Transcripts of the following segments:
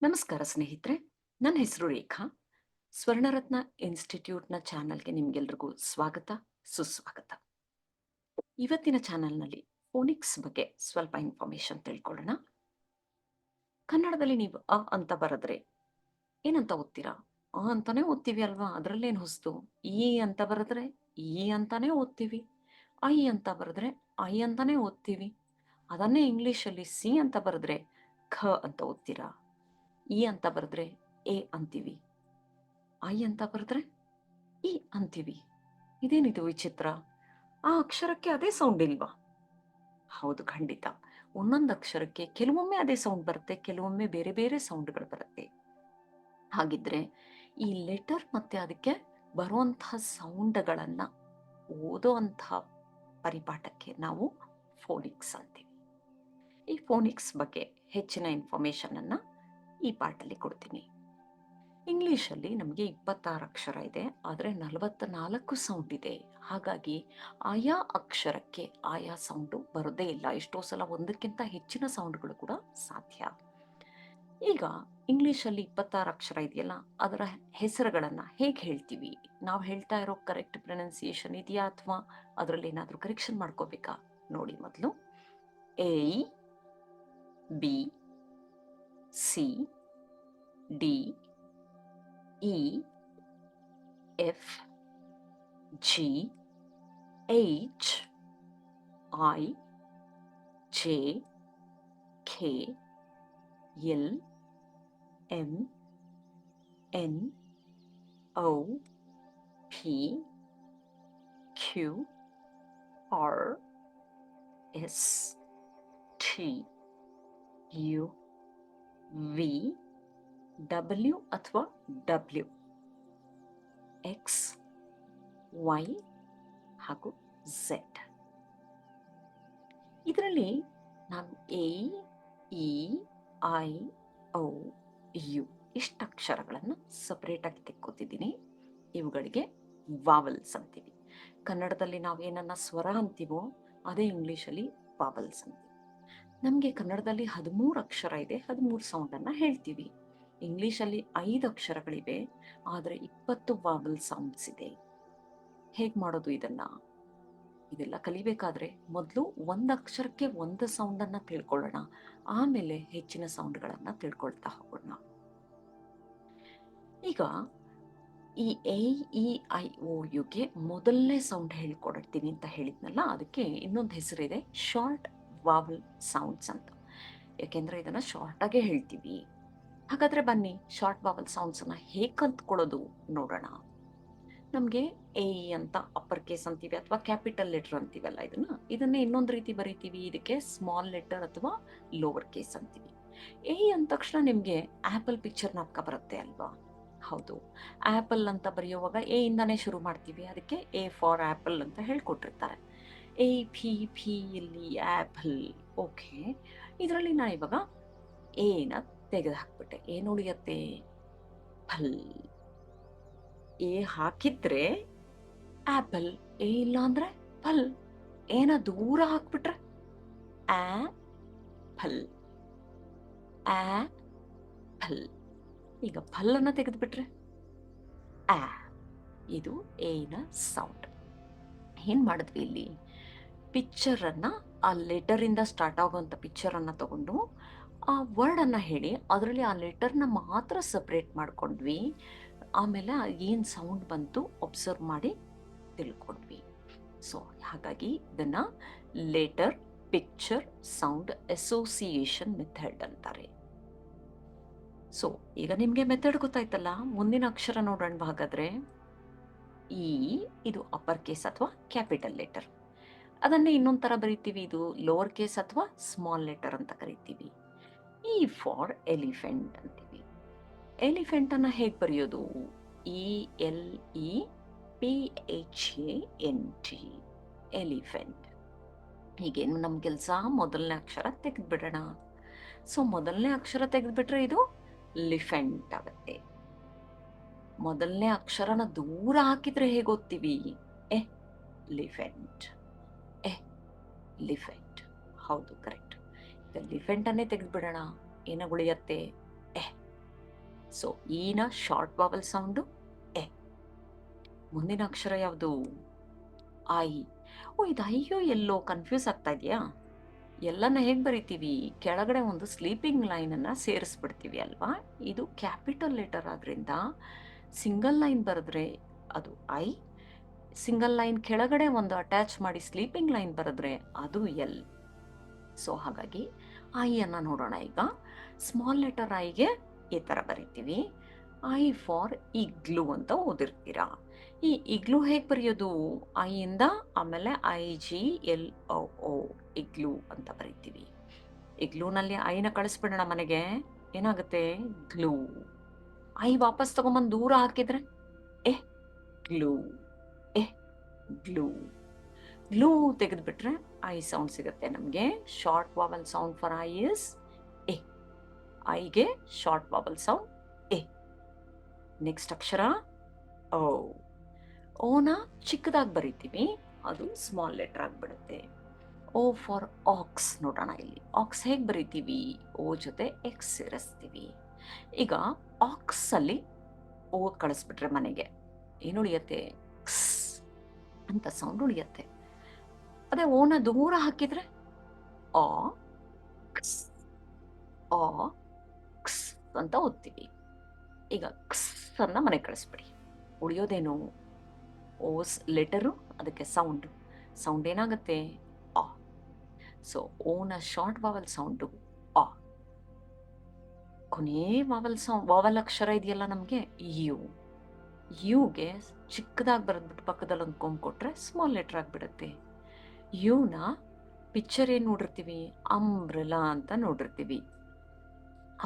ನಮಸ್ಕಾರ ಸ್ನೇಹಿತರೆ, ನನ್ನ ಹೆಸರು ರೇಖಾ. ಸ್ವರ್ಣರತ್ನ ಇನ್ಸ್ಟಿಟ್ಯೂಟ್ನ ಚಾನಲ್ಗೆ ನಿಮಗೆಲ್ರಿಗೂ ಸ್ವಾಗತ, ಸುಸ್ವಾಗತ. ಇವತ್ತಿನ ಚಾನಲ್ನಲ್ಲಿ ಫೋನಿಕ್ಸ್ ಬಗ್ಗೆ ಸ್ವಲ್ಪ ಇನ್ಫಾರ್ಮೇಶನ್ ತಿಳ್ಕೊಳ್ಳೋಣ. ಕನ್ನಡದಲ್ಲಿ ನೀವು ಅ ಅಂತ ಬರೆದ್ರೆ ಏನಂತ ಓದ್ತೀರಾ? ಅ ಅಂತಾನೆ ಓದ್ತೀವಿ ಅಲ್ವಾ? ಅದರಲ್ಲೇನು ಹೊಸ್ತು? ಈ ಅಂತ ಬರೆದ್ರೆ ಈ ಅಂತಾನೆ ಓದ್ತೀವಿ. ಐ ಅಂತ ಬರೆದ್ರೆ ಐ ಅಂತಾನೆ ಓದ್ತೀವಿ. ಅದನ್ನೇ ಇಂಗ್ಲಿಷಲ್ಲಿ ಸಿ ಅಂತ ಬರೆದ್ರೆ ಖ ಅಂತ ಓದ್ತೀರಾ? ಇ ಅಂತ ಬರೆದ್ರೆ ಎ ಅಂತೀವಿ. ಐ ಅಂತ ಬರೆದ್ರೆ ಇ ಅಂತೀವಿ. ಇದೇನಿದು ವಿಚಿತ್ರ? ಆ ಅಕ್ಷರಕ್ಕೆ ಅದೇ ಸೌಂಡ್ ಇಲ್ವಾ? ಹೌದು, ಖಂಡಿತ. ಒಂದೊಂದು ಅಕ್ಷರಕ್ಕೆ ಕೆಲವೊಮ್ಮೆ ಅದೇ ಸೌಂಡ್ ಬರುತ್ತೆ, ಕೆಲವೊಮ್ಮೆ ಬೇರೆ ಬೇರೆ ಸೌಂಡ್ಗಳು ಬರುತ್ತೆ. ಹಾಗಿದ್ರೆ ಈ ಲೆಟರ್ ಮತ್ತೆ ಅದಕ್ಕೆ ಬರುವಂತಹ ಸೌಂಡ್ಗಳನ್ನ ಓದೋವಂತಹ ಪರಿಪಾಠಕ್ಕೆ ನಾವು ಫೋನಿಕ್ಸ್ ಅಂತೀವಿ. ಈ ಫೋನಿಕ್ಸ್ ಬಗ್ಗೆ ಹೆಚ್ಚಿನ ಇನ್ಫಾರ್ಮೇಶನ್ ಅನ್ನ ಈ ಪಾಠದಲ್ಲಿ ಕೊಡ್ತೀನಿ. ಇಂಗ್ಲಿಷಲ್ಲಿ ನಮಗೆ 26 ಅಕ್ಷರ ಇದೆ, ಆದರೆ 44 ಸೌಂಡ್ ಇದೆ. ಹಾಗಾಗಿ ಆಯಾ ಅಕ್ಷರಕ್ಕೆ ಆಯಾ ಸೌಂಡು ಬರೋದೇ ಇಲ್ಲ. ಎಷ್ಟೋ ಸಲ ಒಂದಕ್ಕಿಂತ ಹೆಚ್ಚಿನ ಸೌಂಡ್ಗಳು ಕೂಡ ಸಾಧ್ಯ. ಈಗ ಇಂಗ್ಲಿಷಲ್ಲಿ 26 ಅಕ್ಷರ ಇದೆಯಲ್ಲ, ಅದರ ಹೆಸರುಗಳನ್ನ ಹೇಗೆ ಹೇಳ್ತೀವಿ? ನಾವು ಹೇಳ್ತಾ ಇರೋ ಕರೆಕ್ಟ್ ಪ್ರೊನೌನ್ಸಿಯೇಷನ್ ಇದೆಯಾ ಅಥವಾ ಅದರಲ್ಲಿ ಏನಾದರೂ ಕರೆಕ್ಷನ್ ಮಾಡ್ಕೋಬೇಕಾ? ನೋಡಿ, ಮೊದಲು A, B, C, D, E, F, G, H, I, J, K, L, M, N, O, P, Q, R, S, T, U, V, W ಅಥವಾ ಡಬ್ಲ್ಯೂ, ಎಕ್ಸ್, ವೈ ಹಾಗೂ ಝೆಡ್. ಇದರಲ್ಲಿ ನಾನು A, E, I, O, U ಇಷ್ಟು ಅಕ್ಷರಗಳನ್ನು separate ಆಗಿ ತೆಕ್ಕೋತಿದ್ದೀನಿ. ಇವುಗಳಿಗೆ ವಾವಲ್ಸ್ ಅಂತೀವಿ. ಕನ್ನಡದಲ್ಲಿ ನಾವು ಏನನ್ನ ಸ್ವರ ಅಂತೀವೋ ಅದೇ ಇಂಗ್ಲಿಷಲ್ಲಿ ವಾವಲ್ಸ್ ಅಂತೀವಿ. ನಮಗೆ ಕನ್ನಡದಲ್ಲಿ 13 ಅಕ್ಷರ ಇದೆ, 13 ಸೌಂಡ್ ಅನ್ನ ಹೇಳ್ತೀವಿ. ಇಂಗ್ಲಿಷಲ್ಲಿ 5 ಅಕ್ಷರಗಳಿವೆ, ಆದರೆ 20 ವಾವಲ್ ಸೌಂಡ್ಸ್ ಇದೆ. ಹೇಗೆ ಮಾಡೋದು ಇದನ್ನ? ಇದೆಲ್ಲ ಕಲಿಬೇಕಾದ್ರೆ ಮೊದಲು ಒಂದು ಅಕ್ಷರಕ್ಕೆ ಒಂದು ಸೌಂಡ್ ಅನ್ನ ತಿಳ್ಕೊಳ್ಳೋಣ, ಆಮೇಲೆ ಹೆಚ್ಚಿನ ಸೌಂಡ್ಗಳನ್ನ ತಿಳ್ಕೊಳ್ತಾ ಹೋಗೋಣ. ಈಗ ಈ ಎ, ಇ, ಐ, ಓ, ಯುಗೆ ಮೊದಲನೇ ಸೌಂಡ್ ಹೇಳ್ಕೊಡ್ತೀನಿ ಅಂತ ಹೇಳಿದ್ನಲ್ಲ, ಅದಕ್ಕೆ ಇನ್ನೊಂದು ಹೆಸರಿದೆ, ಶಾರ್ಟ್ ವಾವಲ್ ಸೌಂಡ್ಸ್ ಅಂತ. ಯಾಕೆಂದ್ರೆ ಇದನ್ನ ಶಾರ್ಟ್ ಆಗೇ ಹೇಳ್ತೀವಿ. ಹಾಗಾದ್ರೆ ಬನ್ನಿ, ಶಾರ್ಟ್ ವಾವಲ್ ಸೌಂಡ್ಸ್ ಅನ್ನ ಹೇಗೆ ಕಲ್ತ್ಕೊಳ್ಳೋದು ನೋಡೋಣ. ನಮ್ಗೆ ಎ ಅಂತ ಅಪ್ಪರ್ ಕೇಸ್ ಅಂತೀವಿ ಅಥವಾ ಕ್ಯಾಪಿಟಲ್ ಲೆಟರ್ ಅಂತೀವಲ್ಲ, ಇದನ್ನೇ ಇನ್ನೊಂದು ರೀತಿ ಬರೀತೀವಿ. ಇದಕ್ಕೆ ಸ್ಮಾಲ್ ಲೆಟರ್ ಅಥವಾ ಲೋವರ್ ಕೇಸ್ ಅಂತೀವಿ. ಎ ಅಂದ ತಕ್ಷಣ ನಿಮ್ಗೆ ಆಪಲ್ ಪಿಕ್ಚರ್ ನಾಪ್ಕ ಬರುತ್ತೆ ಅಲ್ವಾ? ಹೌದು, ಆಪಲ್ ಅಂತ ಬರೆಯುವಾಗ ಎ ಇಂದಾನೇ ಶುರು ಮಾಡ್ತೀವಿ. ಅದಕ್ಕೆ ಎ ಫಾರ್ ಆಪಲ್ ಅಂತ ಹೇಳ್ಕೊಟ್ಟಿರ್ತಾರೆ. ಎ ಫಿ ಫಿ ಇಲ್ಲಿ ಆಪಲ್. ಓಕೆ, ಇದರಲ್ಲಿ ನಾನು ಇವಾಗ ಎನ ತೆಗೆದು ಹಾಕ್ಬಿಟ್ಟೆ. ಏನು ಉಳಿಯತ್ತೆ? ಫಲ್. ಎ ಹಾಕಿದ್ರೆ ಆಪಲ್, ಎ ಇಲ್ಲ ಅಂದ್ರೆ ಫಲ್. ಏನ ದೂರ ಹಾಕ್ಬಿಟ್ರೆ ಆ ಫಲ್, ಆ ಫಲ್. ಈಗ ಫಲ್ ಅನ್ನ ತೆಗೆದ್ಬಿಟ್ರೆ ಆ. ಇದು ಏನ ಸೌಂಡ್. ಏನ್ ಮಾಡಿದ್ವಿ ಇಲ್ಲಿ? ಪಿಕ್ಚರ್ ಅನ್ನ, ಆ ಲೆಟರ್ ಇಂದ ಸ್ಟಾರ್ಟ್ ಆಗುವಂತ ಪಿಕ್ಚರ್ ಅನ್ನ ತಗೊಂಡು ಆ ವರ್ಡ್ ಅನ್ನ ಹೇಳಿ ಅದರಲ್ಲಿ ಆ ಲೆಟರ್ನ ಮಾತ್ರ ಸಪರೇಟ್ ಮಾಡ್ಕೊಂಡ್ವಿ. ಆಮೇಲೆ ಏನ್ ಸೌಂಡ್ ಬಂತು ಒಬ್ಸರ್ವ್ ಮಾಡಿ ತಿಳ್ಕೊಂಡ್ವಿ. ಸೊ ಹಾಗಾಗಿ ಇದನ್ನ letter picture sound association method ಅಂತಾರೆ. ಸೊ ಈಗ ನಿಮ್ಗೆ ಮೆಥಡ್ ಗೊತ್ತಾಯ್ತಲ್ಲ. ಮುಂದಿನ ಅಕ್ಷರ ನೋಡೋಣ. ಹಾಗಾದ್ರೆ ಈ, ಇದು ಅಪ್ಪರ್ ಕೇಸ್ ಅಥವಾ ಕ್ಯಾಪಿಟಲ್ ಲೆಟರ್. ಅದನ್ನೇ ಇನ್ನೊಂದ್ ತರ ಬರೀತೀವಿ. ಇದು ಲೋವರ್ ಕೇಸ್ ಅಥವಾ ಸ್ಮಾಲ್ ಲೆಟರ್ ಅಂತ ಕರಿತೀವಿ. ಇ ಫಾರ್ ಎಲಿಫೆಂಟ್ ಅಂತೀವಿ. ಎಲಿಫೆಂಟ್ ಅನ್ನ ಹೇಗೆ ಬರೆಯೋದು? E L E P H A N T, elephant. ಹೀಗೇನು ನಮ್ಮ ಕೆಲಸ, ಮೊದಲನೇ ಅಕ್ಷರ ತೆಗೆದ್ಬಿಡೋಣ. ಸೊ ಮೊದಲನೇ ಅಕ್ಷರ ತೆಗೆದ್ಬಿಟ್ರೆ ಇದು ಲಿಫೆಂಟ್ ಆಗುತ್ತೆ. ಮೊದಲನೇ ಅಕ್ಷರನ ದೂರ ಹಾಕಿದ್ರೆ ಹೇಗೆ ಓದ್ತೀವಿ? Elephant, elephant. ಹೌದು, ಕರೆಕ್ಟ್. ಈಗ ಲಿಫೆಂಟ್ ಅನ್ನೇ ತೆಗೆದ್ಬಿಡೋಣ. ಏನ ಉಳಿಯತ್ತೆ? ಎ. ಸೊ ಈನ ಶಾರ್ಟ್ ವಾವಲ್ ಸೌಂಡು ಎ. ಮುಂದಿನ ಅಕ್ಷರ ಯಾವುದು? ಐ. ಓ, ಇದು ಅಯ್ಯೋ ಎಲ್ಲೋ ಕನ್ಫ್ಯೂಸ್ ಆಗ್ತಾ ಇದೆಯಾ? ಎಲ್ಲನ ಹೇಗೆ ಬರಿತೀವಿ? ಕೆಳಗಡೆ ಒಂದು ಸ್ಲೀಪಿಂಗ್ ಲೈನನ್ನು ಸೇರಿಸ್ಬಿಡ್ತೀವಿ ಅಲ್ವಾ? ಇದು ಕ್ಯಾಪಿಟಲ್ ಲೆಟರ್ ಆದ್ರಿಂದ ಸಿಂಗಲ್ ಲೈನ್ ಬರೆದ್ರೆ ಅದು ಐ, ಸಿಂಗಲ್ ಲೈನ್ ಕೆಳಗಡೆ ಒಂದು ಅಟ್ಯಾಚ್ ಮಾಡಿ ಸ್ಲೀಪಿಂಗ್ ಲೈನ್ ಬರೆದ್ರೆ ಅದು ಎಲ್. ಸೊ ಹಾಗಾಗಿ ಐ ಅನ್ನ ನೋಡೋಣ ಈಗ. ಸ್ಮಾಲ್ ಲೆಟರ್ ಐಗೆ ಈ ಥರ ಬರಿತೀವಿ. ಐ ಫಾರ್ ಇಗ್ಲು ಅಂತ ಓದಿರ್ತೀರಾ. ಈ ಇಗ್ಲು ಹೇಗೆ ಬರೆಯೋದು? ಐಯಿಂದ ಆಮೇಲೆ IGLO ಇಗ್ಲು ಅಂತ ಬರಿತೀವಿ. ಇಗ್ಲೂನಲ್ಲಿ ಐನ ಕಳಿಸ್ಬಿಡೋಣ ಮನೆಗೆ, ಏನಾಗುತ್ತೆ? ಗ್ಲೂ. ಐ ವಾಪಸ್ ತಗೊಂಬಂದು ದೂರ ಹಾಕಿದ್ರೆ ಎ ಗ್ಲೂ, ಎ ಗ್ಲೂ. ಗ್ಲೂ ತೆಗೆದುಬಿಟ್ರೆ ಐ ಸೌಂಡ್ ಸಿಗುತ್ತೆ ನಮಗೆ. Short vowel sound for I is ಎ. ಐಗೆ ಶಾರ್ಟ್ ವಾವಲ್ ಸೌಂಡ್ ಎ. ನೆಕ್ಸ್ಟ್ ಅಕ್ಷರ ಓ. ಓನ ಚಿಕ್ಕದಾಗಿ ಬರಿತೀವಿ, ಅದು ಸ್ಮಾಲ್ ಲೆಟರ್ ಆಗಿಬಿಡುತ್ತೆ. ಓ ಫಾರ್ ಆಕ್ಸ್ ನೋಡೋಣ ಇಲ್ಲಿ. ಆಕ್ಸ್ ಹೇಗೆ ಬರಿತೀವಿ? ಓ ಜೊತೆ ಎಕ್ಸ್ ಸೇರಿಸ್ತೀವಿ. ಈಗ ಆಕ್ಸ್ ಅಲ್ಲಿ ಓ ಕಳಿಸ್ಬಿಟ್ರೆ ಮನೆಗೆ ಏನು ಉಳಿಯತ್ತೆ? ಕ್ಸ್ ಅಂತ ಸೌಂಡ್ ಉಳಿಯತ್ತೆ. ಅದೇ ಓನ ದೂರ ಹಾಕಿದ್ರೆ ಆ ಕ್ಸ್, ಆ ಕ್ಸ್ ಅಂತ ಓದ್ತೀವಿ. ಈಗ ಕ್ಸ್ ಅನ್ನ ಮನೆಗೆ ಕಳಿಸ್ಬಿಡಿ. ಉಳಿಯೋದೇನು? ಓಸ್ ಲೆಟರು, ಅದಕ್ಕೆ ಸೌಂಡ್. ಸೌಂಡ್ ಏನಾಗುತ್ತೆ? ಆ. ಸೊ ಓನ ಶಾರ್ಟ್ ವಾವಲ್ ಸೌಂಡು ಆ. ಕೊನೆ ವಾವಲ್ ಅಕ್ಷರ ಇದೆಯಲ್ಲ ನಮಗೆ, ಯು. ಯುಗೆ ಚಿಕ್ಕದಾಗಿ ಬರೆದ್ಬಿಟ್ಟು ಪಕ್ಕದಲ್ಲಿ ಒಂದು ಕೊಂಬ್ ಕೊಟ್ರೆ ಸ್ಮಾಲ್ ಲೆಟರ್ ಆಗಿಬಿಡುತ್ತೆ. ಯುನ ಪಿಕ್ಚರ್ ಏನು ನೋಡಿರ್ತೀವಿ? ಅಂಬ್ರೆಲಾ ಅಂತ ನೋಡಿರ್ತೀವಿ.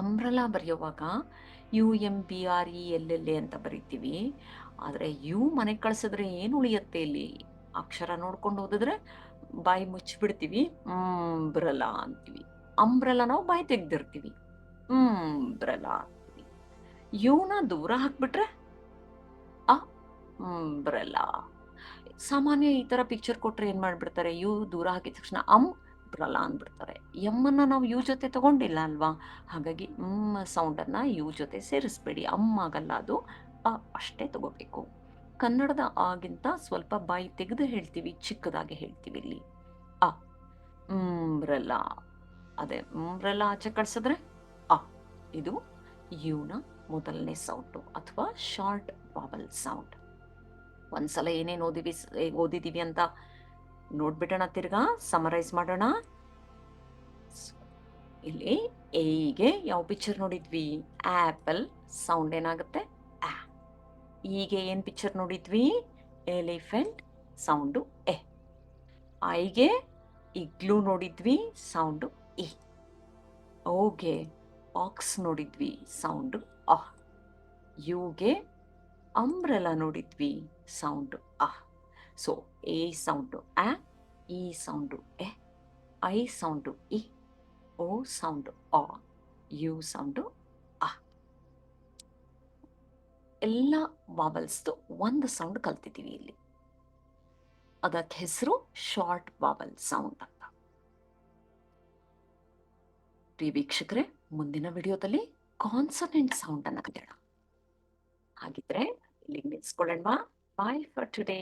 ಅಂಬ್ರೆಲಾ ಬರೆಯುವಾಗ UMBRELLA ಅಂತ ಬರಿತೀವಿ. ಆದರೆ ಯು ಮನೆಗೆ ಕಳಿಸಿದ್ರೆ ಏನು ಉಳಿಯುತ್ತೆ ಇಲ್ಲಿ? ಅಕ್ಷರ ನೋಡ್ಕೊಂಡು ಓದಿದ್ರೆ ಬಾಯಿ ಮುಚ್ಚಿಬಿಡ್ತೀವಿ, ಅಂಬ್ರೆಲಾ ಅಂತೀವಿ. ಅಂಬ್ರೆಲಾ ನಾವು ಬಾಯಿ ತೆಗ್ದಿರ್ತೀವಿ, ಅಂಬ್ರೆಲಾ ಅಂತೀವಿ. ಯುನ ದೂರ ಹಾಕ್ಬಿಟ್ರೆ ಅಂಬ್ರೆಲಾ. ಸಾಮಾನ್ಯ ಈ ಥರ ಪಿಕ್ಚರ್ ಕೊಟ್ಟರೆ ಏನು ಮಾಡಿಬಿಡ್ತಾರೆ? ಯು ದೂರ ಹಾಕಿದ ತಕ್ಷಣ ಅಂಬ್ರೆಲಾ ಅಂದ್ಬಿಡ್ತಾರೆ. ಎಮ್ಮನ್ನು ನಾವು ಯು ಜೊತೆ ತಗೊಂಡಿಲ್ಲ ಅಲ್ವಾ? ಹಾಗಾಗಿ ಸೌಂಡನ್ನು ಯು ಜೊತೆ ಸೇರಿಸ್ಬೇಡಿ. ಆಗಲ್ಲ ಅದು, ಅಷ್ಟೇ ತಗೋಬೇಕು. ಕನ್ನಡದ ಆಗಿಂತ ಸ್ವಲ್ಪ ಬಾಯಿ ತೆಗೆದು ಹೇಳ್ತೀವಿ, ಚಿಕ್ಕದಾಗಿ ಹೇಳ್ತೀವಿ ಇಲ್ಲಿ. ಅಂಬ್ರೆಲಾ. ಅದೇ ಅಂಬ್ರೆಲಾ ಆಚೆ ಕಳಿಸಿದ್ರೆ ಅ. ಇದು ಯುನ ಮೊದಲನೇ ಸೌಂಡು ಅಥವಾ ಶಾರ್ಟ್ ವಾವಲ್ ಸೌಂಡ್. ಒಂದ್ಸಲ ಏನೇನು ಓದಿದೀವಿ ಅಂತ ನೋಡ್ಬಿಡೋಣ, ತಿರ್ಗಾ ಸಮರೈಸ್ ಮಾಡೋಣ. ಇಲ್ಲಿ ಎಗೆ ಯಾವ ಪಿಕ್ಚರ್ ನೋಡಿದ್ವಿ? ಆಪಲ್. ಸೌಂಡ್ ಏನಾಗುತ್ತೆ? ಆ. ಈಗೆ ಏನ್ ಪಿಕ್ಚರ್ ನೋಡಿದ್ವಿ? ಎಲಿಫೆಂಟ್. ಸೌಂಡು ಎ. ಐಗೆ ಇಗ್ಲೂ ನೋಡಿದ್ವಿ, ಸೌಂಡು ಇ. ಓಗೆ ಆಕ್ಸ್ ನೋಡಿದ್ವಿ, ಸೌಂಡು ಅ. ಯುಗೆ ಅಂಬ್ರೆಲಾ ನೋಡಿದ್ವಿ, ಸೌಂಡು ಅ. ಸೊ ಎ ಸೌಂಡು ಆ, ಇ ಸೌಂಡು ಎ, ಐ ಸೌಂಡು ಇ, ಓ ಸೌಂಡು ಅ, ಯು ಸೌಂಡು ಅ. ಎಲ್ಲ ವಾವಲ್ಸ್ದು ಒಂದು ಸೌಂಡ್ ಕಲ್ತಿದ್ದೀವಿ ಇಲ್ಲಿ. ಅದಕ್ಕೆ ಹೆಸರು ಶಾರ್ಟ್ ವಾವಲ್ ಸೌಂಡ್ ಅಂತ. ಪ್ರಿಯ ವೀಕ್ಷಕರೇ, ಮುಂದಿನ ವಿಡಿಯೋದಲ್ಲಿ ಕಾನ್ಸನೆಂಟ್ ಸೌಂಡ್ ಅನ್ನ ಕಲಿಯೋಣ. ಹಾಗಿದ್ರೆ ಇಲ್ಲಿಗೆ ನಿಲ್ಸ್ಕೊಳ್ಳೋಣ. ಬಾಯ್ ಫಾರ್ ಟುಡೇ.